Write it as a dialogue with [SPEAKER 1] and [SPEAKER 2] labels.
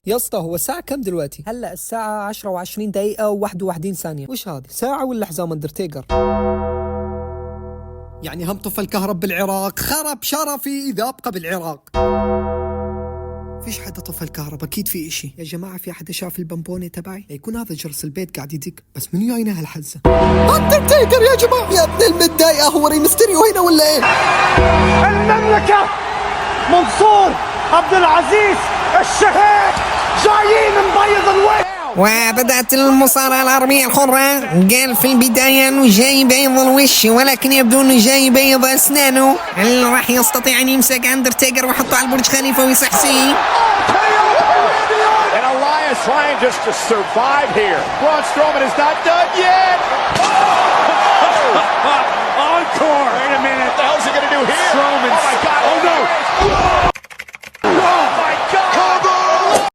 [SPEAKER 1] يا اسطى هو الساعة كم دلوقتي؟ هلا الساعة 10:20 و21 ثانية. وش هذه؟ ساعة ولا حزام اندرتيكر؟ يعني هم طفى الكهرب بالعراق، خرب شرفي إذا أبقى بالعراق. فيش حدا طفى الكهرب، أكيد في إشي. يا جماعة في حدا شاف البمبونة تبعي؟ يكون هذا جرس البيت قاعد يدق، بس منو جاينا هالحزة؟ اندرتيكر يا جماعة. يا ابن المتضايقة، هو ريمستيريو هنا ولا إيه؟
[SPEAKER 2] المملكة منصور عبد العزيز الشهيد جايين نبيض الوجه.
[SPEAKER 3] وبدأت المصارعة العربية الحرة. قال في البداية أنه جاي بيض الوش، ولكن يبدو أنه جاي بيض أسنانه. هل راح يستطيع أن يمسك أندرتيكر ويحطه على البرج خليفة ويصحصيه؟
[SPEAKER 4] And Elias trying just to survive here. Braun Strowman is not done yet. Oh! Encore. Wait a minute. What the hell is he going to do here? Strowman. Oh my God. Oh no.